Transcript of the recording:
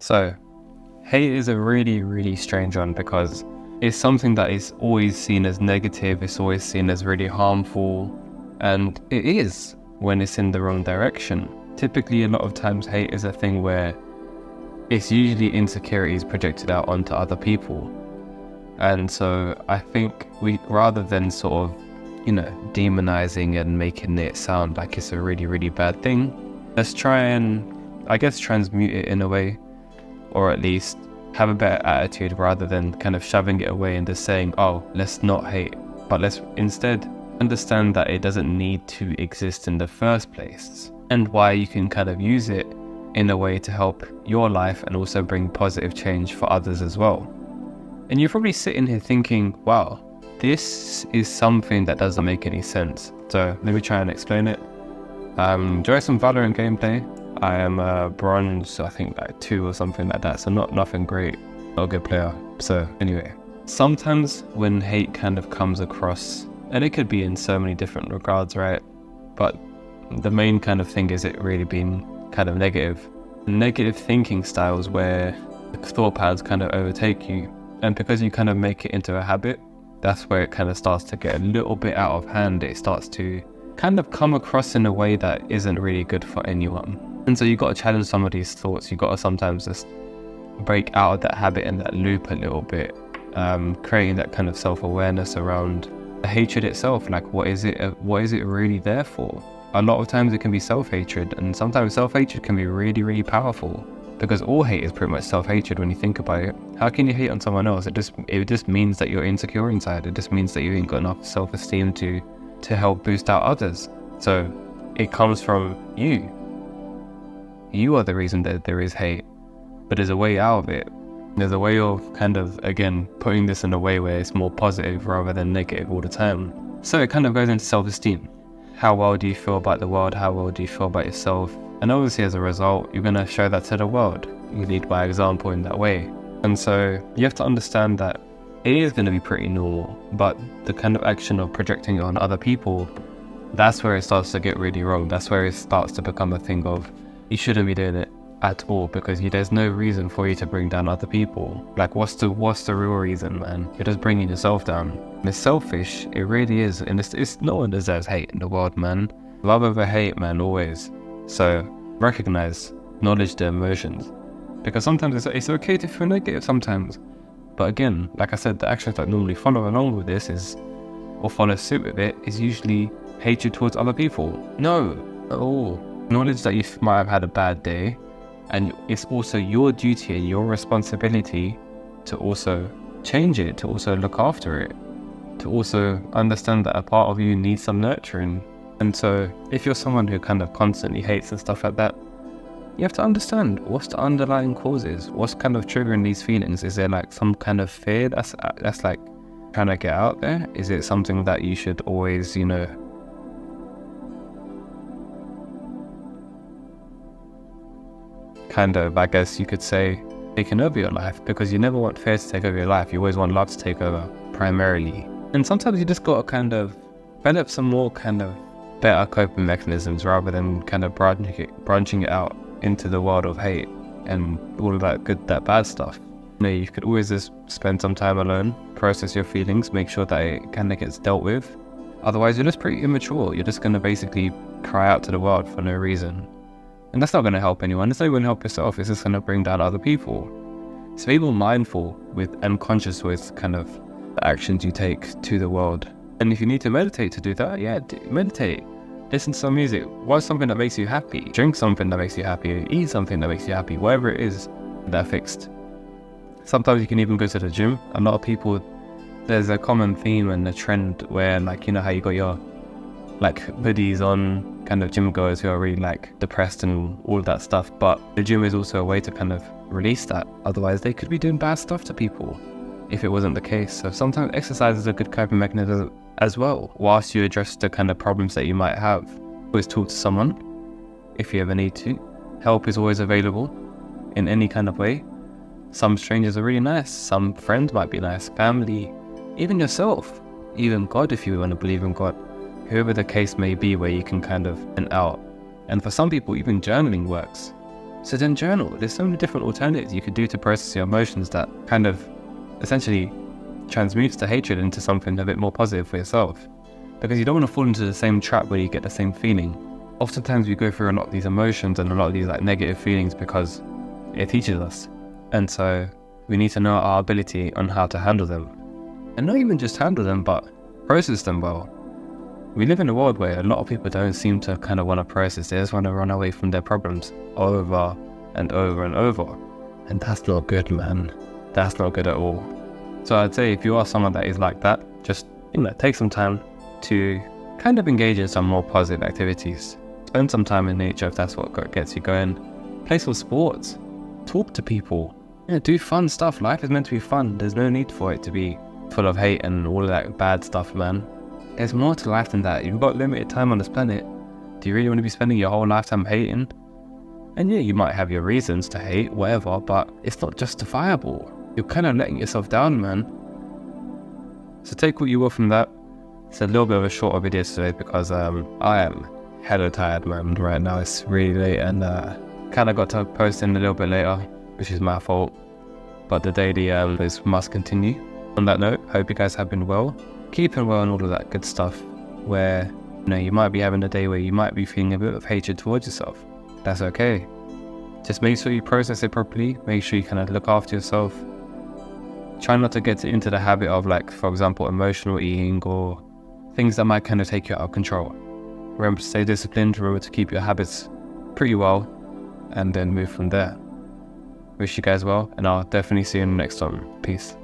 So, hate is a really, really strange one because it's something that is always seen as negative, it's always seen as really harmful, and it is when it's in the wrong direction. Typically, a lot of times hate is a thing where it's usually insecurities projected out onto other people. And so I think we, rather than sort of, demonizing and making it sound like it's a really, really bad thing, let's try and, I guess, transmute it in a way, or at least have a better attitude rather than kind of shoving it away and just saying, oh, let's not hate, but let's instead understand that it doesn't need to exist in the first place, and why you can kind of use it in a way to help your life and also bring positive change for others as well. And you're probably sitting here thinking, wow, this is something that doesn't make any sense. So let me try and explain it. Enjoy some Valorant gameplay. I am a bronze, I think like 2 or something like that, so nothing great, not a good player. So anyway, sometimes when hate kind of comes across, and it could be in so many different regards, right? But the main kind of thing is it really being kind of negative thinking styles where the thought patterns kind of overtake you. And because you kind of make it into a habit, that's where it kind of starts to get a little bit out of hand. It starts to kind of come across in a way that isn't really good for anyone. And so you've got to challenge some of these thoughts. You've got to sometimes just break out of that habit and that loop a little bit, creating that kind of self-awareness around the hatred itself. Like, what is it really there for? A lot of times it can be self-hatred, and sometimes self-hatred can be really, really powerful, because all hate is pretty much self-hatred when you think about it. How can you hate on someone else? It just means that you're insecure inside. It just means that you ain't got enough self-esteem to help boost out others. So it comes from you. You are the reason that there is hate, but there's a way out of it. There's a way of kind of, again, putting this in a way where it's more positive rather than negative all the time. So it kind of goes into self-esteem. How well do you feel about the world? How well do you feel about yourself? And obviously as a result, you're going to show that to the world. You lead by example in that way. And so you have to understand that it is going to be pretty normal, but the kind of action of projecting it on other people, that's where it starts to get really wrong. That's where it starts to become a thing of, you shouldn't be doing it at all, because there's no reason for you to bring down other people. Like, what's the real reason, man? You're just bringing yourself down. And it's selfish, it really is. And it's no one deserves hate in the world, man. Love over hate, man, always. So recognize, acknowledge the emotions, because sometimes it's okay to feel negative sometimes. But again, like I said, the actions that normally follow along with this or follow suit with it, is usually hatred towards other people. No, at all. Acknowledge that you might have had a bad day, and it's also your duty and your responsibility to also change it, to also look after it, to also understand that a part of you needs some nurturing. And so if you're someone who kind of constantly hates and stuff like that, you have to understand what's the underlying causes, what's kind of triggering these feelings. Is there like some kind of fear that's like trying to get out there? Is it something that you should always, kind of, I guess you could say, taking over your life? Because you never want fear to take over your life. You always want love to take over primarily. And sometimes you just got to kind of develop some more kind of better coping mechanisms rather than kind of branching it out into the world of hate and all of that bad stuff. You could always just spend some time alone, process your feelings, make sure that it kind of gets dealt with. Otherwise, you're just pretty immature. You're just going to basically cry out to the world for no reason. And that's not going to help anyone. It's not going to help yourself. It's just going to bring down other people. So be more mindful with and conscious with kind of the actions you take to the world. And if you need to meditate to do that, meditate. Listen to some music. Watch something that makes you happy. Drink something that makes you happy. Eat something that makes you happy. Whatever it is, that fixed. Sometimes you can even go to the gym. A lot of people, there's a common theme and a trend where, like, how you got your like hoodies on, kind of gym goers who are really like depressed and all of that stuff. But the gym is also a way to kind of release that. Otherwise they could be doing bad stuff to people if it wasn't the case. So sometimes exercise is a good coping mechanism as well, whilst you address the kind of problems that you might have. Always talk to someone if you ever need to. Help is always available in any kind of way. Some strangers are really nice, some friends might be nice, family, even yourself, even God if you want to believe in God. Whoever the case may be, where you can kind of vent out. And for some people, even journaling works. So then journal. There's so many different alternatives you could do to process your emotions that kind of essentially transmutes the hatred into something a bit more positive for yourself. Because you don't want to fall into the same trap where you get the same feeling. Oftentimes we go through a lot of these emotions and a lot of these like negative feelings because it teaches us. And so we need to know our ability on how to handle them. And not even just handle them, but process them well. We live in a world where a lot of people don't seem to kind of want to process. They just want to run away from their problems over and over and over. And that's not good, man. That's not good at all. So I'd say if you are someone that is like that, just, take some time to kind of engage in some more positive activities. Spend some time in nature if that's what gets you going. Play some sports. Talk to people. Do fun stuff. Life is meant to be fun. There's no need for it to be full of hate and all of that bad stuff, man. There's more to life than that. You've got limited time on this planet. Do you really want to be spending your whole lifetime hating? And yeah, you might have your reasons to hate, whatever, but it's not justifiable. You're kind of letting yourself down, man. So take what you will from that. It's a little bit of a shorter video today because I am hella tired, man. Right now it's really late and kind of got to post in a little bit later, which is my fault. But the daily must continue. On that note, hope you guys have been well. Keeping well and all of that good stuff where you might be having a day where you might be feeling a bit of hatred towards yourself. That's okay. Just make sure you process it properly. Make sure you kind of look after yourself. Try not to get into the habit of, like, for example, emotional eating or things that might kind of take you out of control. Remember to stay disciplined. Remember to keep your habits pretty well and then move from there. Wish you guys well, and I'll definitely see you in the next one. Peace.